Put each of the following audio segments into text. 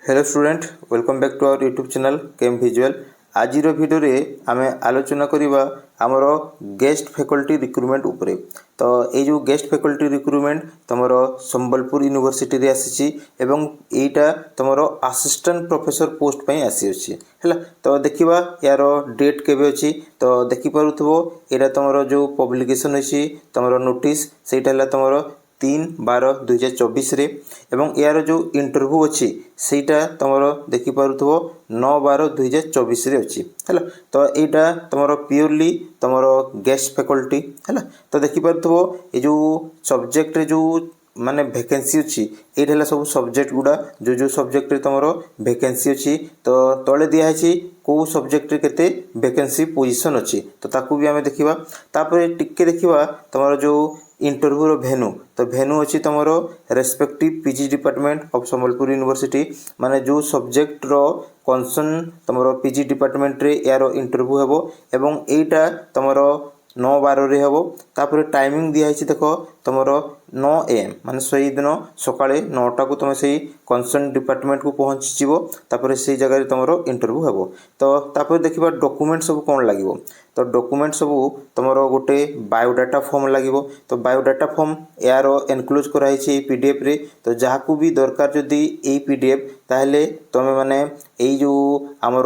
Hello student welcome back to our YouTube channel Chem Visual. आज video रे आमे आलोचना करिबा हमर गेस्ट फैकल्टी रिक्रुटमेंट उपरे। तो ये जो गेस्ट फैकल्टी रिक्रुटमेंट तमरो संबलपुर यूनिवर्सिटी रे आसीची एवं एटा तमरो असिस्टेंट प्रोफेसर पोस्ट पई आसी अछि हैला। तो देखिबा यार डेट केबे अछि तो देखि पारुथबो एटा तमरो जो पब्लिकेशन अछि तमरो नोटिस सेटा हला तमरो 3/12/2024 रे एवं यार जो इंटरव्यू अच्छी सेटा तुम देखिपो 9/12/2024 रे अच्छी है। तो यहाँ तुम प्योरली तुम गेस्ट फैकल्टी है। तो देखिपो ये जो सब्जेक्ट जो माने वैकेंसी अच्छी ये सब सब्जेक्ट गुड़ा जो सब्जेक्ट तुम वैकेंसी अच्छी तो तले दिखाई कौ सब्जेक्ट केते वैकेंसी पोजीशन अच्छी तो ताकू भी आम देखा। तापर टिके देखा तुम जो इंटरव्यू रो भेन्यू तो भेन्यू अच्छी तुम respective PG department of Sambalpur university माने जो सब्जेक्ट रो कंसर्न तुम पीजी डिपार्टमेंट रे यार इंटरव्यू हेबो एवं एटा तुम 9/12 रे हेबो। तापर टाइमिंग दिखाई देख तुम 9 AM माने सही दिन सकाळे 9टा को तुम से कंसर्न डिपार्टमेंट को पहुँची तापर से जगह तुम इंटरव्यू हेबो। तो तापर देखिबा डॉक्यूमेंट सब कौन लागिवो तो डॉक्यूमेंट सब तुम गोटे बायोडाटा फॉर्म लगे। तो बायोडाटा फॉर्म यार एनक्लोज कराई पीडीएफ रे तो जहाँ को भी दरकार जदि ये पीडीएफ ताहले तुम माने यही जो आमर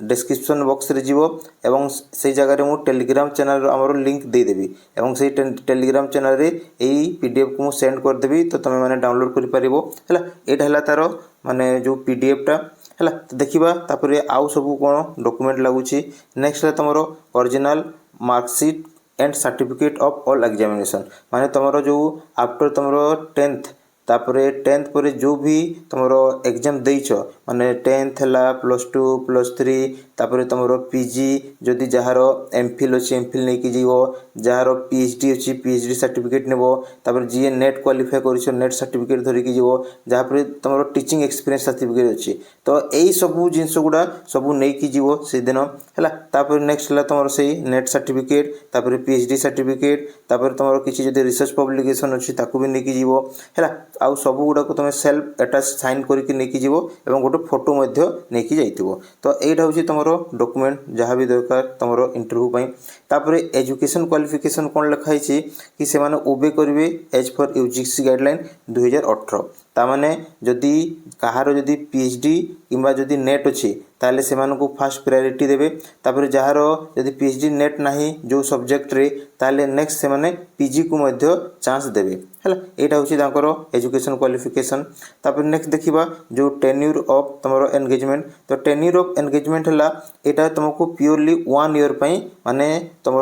डिस्क्रिप्शन बॉक्स रे जीवो एवं से जगह मु टेलीग्राम चैनल आमर लिंक देदेवी एवं से टेलीग्राम चैनल रे यही पीडीएफ को सेंड करदेवी तो तुम माने डाउनलोड कर पारिबो हैला। एटा हला तार माने जो पीडीएफ टा है। तो देखा तापर आउ सब कौन डॉक्यूमेंट लगुच नेक्स्ट है तुम original marksheet and certificate of all examination माने तुम जो आफ्टर तुम 10th तापर 10th पर जो भी तुम एग्जाम देच माने 10th है +2 +3 तापर तुम पीजी जदि जार एमफिल अच्छी एमफिल नहीं जीव जार पीएचडी अच्छी पीएचडी सर्टिफिकेट नेब तापर जी नेट क्वालिफाई कर नेट सर्टिफिकेट धरिकी जीव जहाँपर तुम टीचिंग एक्सपीरियंस सर्टिफिकेट अच्छी तो यही सब जिनस गुड़ा सब नहीं जीव से दिन है। तापर नेक्स्ट है तुम से नेट सर्टिफिकेट तापर पीएचडी सर्टिफिकेट तापर तुम किसी जब रिसर्च पब्लिकेशन अच्छी ताकू भी नहीं जीव है। आउ सब गुड़ा को तुम सेल्फ अटैच साइन करके नहीं जीव एवं गोटे फोटो नहीं जाइथिबो। तो यहाँ हूँ तुम डॉक्यूमेंट जहाँ भी दरकार तुम इंटरव्यू पाई। तापर एजुकेशन क्वालिफिकेशन कौन लिखाई कि से माने ओबे करेंगे एज फॉर यूजीसी गाइडलाइन 2018 तामाने जदि कहार जदि पीएचडी किंबा जदि नेट अच्छी ताले से फास्ट प्रायोरिटी देवे। तापर जार जदि पीएचडी नेट नहीं जो सब्जेक्ट रे ताले नेक्स्ट से माने पीजी को मध्य चांस देवे है। यहाँ हूँ एजुकेशन क्वालिफिकेशन। तापर नेक्स्ट देखा जो टेन्यूर ऑफ तुम एंगेजमेंट तो टेन्यूर ऑफ एंगेजमेंट है यहाँ तुमको प्योरली 1 ईयर माने तुम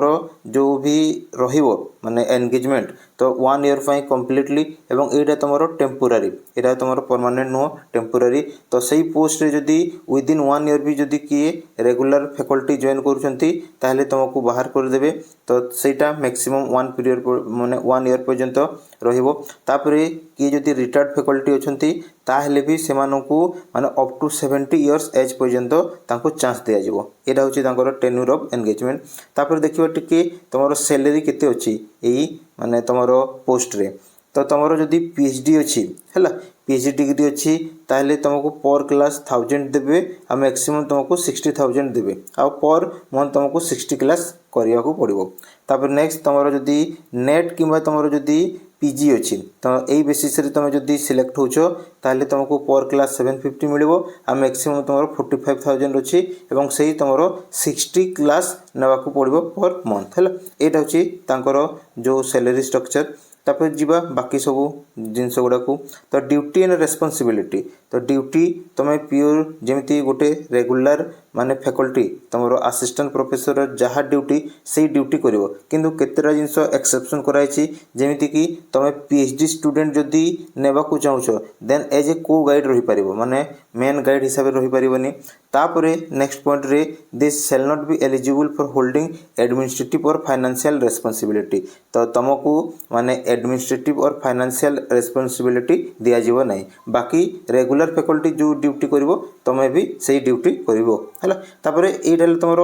जो भी रहिबो माने एंगेजमेंट तो 1 ईयर कंप्लीटली एवं यहाँ तुम टेम्पोरारी यहाँ तुम परमानेंट नुह टेम्पोरारी। तो सही पोस्ट रे जदि विदिन 1 ईयर भी जदि किए रेगुलर फैकल्टी जॉइन करुँच तुमको बाहर करदे तो सहीटा मैक्सिमम 1 पीरियड माने 1 ईयर पर्यंत रहिबो। तापर किए जदि रिटायर्ड फैकल्टी अच्छी ताहले भी से माने अप टू 70 इयर्स एज पर्यंत तांको चांस दिया जिवो। एटा होची तांकर टेन्यूर ऑफ एंगेजमेंट। तापर देखिबा टिके तुमरो सैलरी केते अछि एई माने तुमरो पोस्ट रे तो तुमरो जदि पीएचडी अच्छी है पीएचडी डिग्री अच्छी ताहले तुमको पर क्लास 1000 देवे आ मैक्सिमम तुमको 60,000 देवे आ पर मंथ तुमको 60 क्लास करने को पड़ो। तापर नेक्स्ट तुम जदि नेट किंबा तुम जदि पीजी अच्छी तो यही बेसिस रे तुम जदि सिलेक्ट होच ताहले तुमको पर क्लास 750 मिलिबो आ मैक्सिमम तुम 45,000 अच्छी एवं सही तुम 60 क्लास नेबाकू पड़ो पर मंथ है। यहाँ हूँ तांकर जो सैलरी स्ट्रक्चर। तापर जीवा बाकी सब जिनस गुड़ा को तो ड्यूटी एंड रेस्पॉन्सिबिलिटी तो ड्यूटी तुम प्योर जमी गोटे रेगुलर माने फैकल्टी तुम असिस्टेंट प्रोफेसर जहाँ ड्यूटी से ड्यूटी करिवो किंतु केतेटा जिनस एक्सेप्शन कराई जेमिति कि तुम पीएचडी स्टूडेंट जदि नेबाकू चाहूछ देन एज ए को गाइड रही पारिबो माने मेन गाइड हिसाब से रही पारिबोनी। तापरे नेक्स्ट पॉइंट रे this shall not be eligible for holding administrative और फाइनेंशियल रेस्पॉन्सिबिलिटी तो तुमको माने एडमिनिस्ट्रेटिव और फाइनेंशियल रेस्पॉन्सिबिलिटी दिया जीवो नहीं। बाकी रेगुलर फैकल्टी जो ड्यूटी करिवो तुम भी सही ड्यूटी करिवो है तापर ये तुम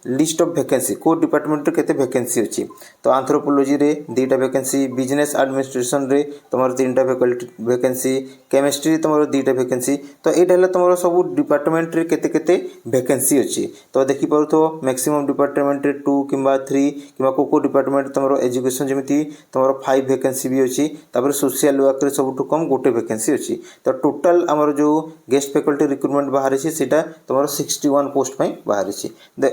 लिस्ट ऑफ वैकेंसी को डिपार्टमेंट केते वैकेंसी अच्छी तो एंथ्रोपोलॉजी रे 2टा वैकेंसी बिजनेस एडमिनिस्ट्रेशन रे तुम 3टा वैकेंसी केमिस्ट्री तुम 2टा वैकेंसी तो यहाँ तुम सब डिपार्टमेंट रे केते केते वैकेंसी अच्छी तो देखि पारुथो मैक्सिमम डिपार्टमेंट रे 2 किंबा 3 किंबा को डिपार्टमेंट तुम एजुकेशन जमी तुम 5 वैकेंसी भी अच्छी तापर सोशल वर्क रे सबुठ कम गोटे वैकेंसी अच्छी तो टोटाल आमर जो गेस्ट फैकल्टी रिक्रुटमेंट बाहरी सेटा तुम 61 पोस्ट बाहरी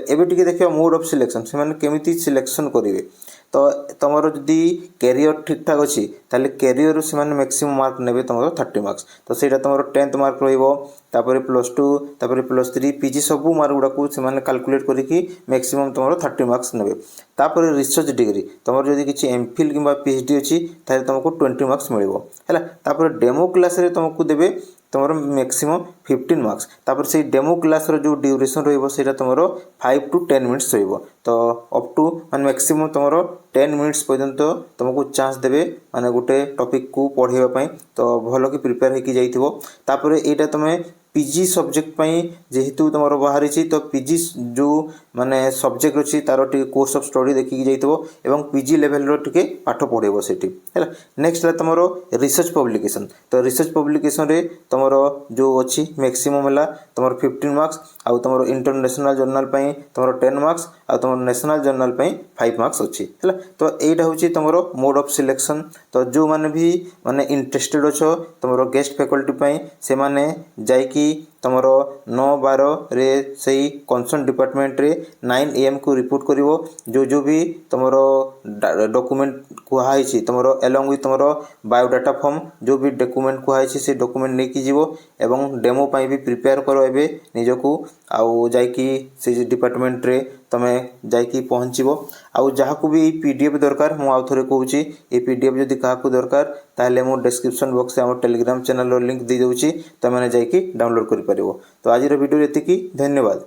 एबे टिके देखियो मोड ऑफ सिलेक्शन से माने केमिति सिलेक्शन करेंगे तो तुम जदि कैरियर ठीक ठाक अच्छी ताले कैरियर से मैक्सिमम मार्क ने तुम 30 मार्क्स तो सहीटा तुम 10th मार्क रही +2 +3 पीजी सब मार्क गुड़ा से कैलकुलेट करके मैक्सिमम तुम 30 मार्क्स ने तापर रिसर्च डिग्री तुम जदि किसी एमफिल कि पीएचडी अच्छी ताले तुमको 20 मार्क्स मिल डेमो क्लास तुमको देवे तुम मैक्सिमम 15 मार्क्स तापर से डेमो क्लास जो ड्यूरेशन रहा तुम 5 to 10 मिनिट्स तो अप टू मान मैक्सिमम तुम 10 मिनिट्स पर्यंत तुमको चांस देवे माने गोटे टॉपिक को पढ़ाई तो भल कि प्रिपेयर होकर जाइए यहाँ तुम पीजी सब्जेक्ट जेहेतु तुम बाहरी तो पीजी जो माने सब्जेक्ट अच्छी तार टे कोर्स ऑफ स्टडी देखिकी जाइए पीजी लेवल रे पाठ पढ़ेबो सेठी है नेक्स्ट है तुम रिसर्च पब्लिकेशन तो रिसर्च पब्लिकेशन रे तुम जो अच्छी मैक्सिमम है तुम 15 मार्क्स आउ तुम इंटरनेशनल जर्नल तुम 10 मार्क्स आ तुम नेशनल जर्नल 5 मार्क्स अच्छी है तो यहाँ हूँ तुम मोड ऑफ सिलेक्शन तो जो मैंने भी माने इंटरेस्टेड अच्छो तुम गेस्ट फैकल्टी से माने जाइकी तुम 9-12 रे सही कंसर्न डिपार्टमेंट रे 9 AM को रिपोर्ट करिवो जो भी तुम डॉक्यूमेंट कुहाई तुम एलॉन्ग विथ तुम बायोडाटा फॉर्म जो भी डॉक्यूमेंट कुहाई से डॉक्यूमेंट लेकिन जीवो एवं डेमो पाई भी प्रिपेयर करो एबे निजको आउ जाइकी से डिपार्टमेंट रे तमे जाइकी पहुँचो आउ जहाँ को भी पीडीएफ दरकार मु आउ थोड़े कहूँ ये पीडीएफ जदि क्या दरकार ताहले मो डिस्क्रिप्शन बॉक्स से आम टेलीग्राम चैनल लिंक दी दूँ तुम जाइकी डाउनलोड कर पारिबो तो आज वीडियो एतिकी धन्यवाद।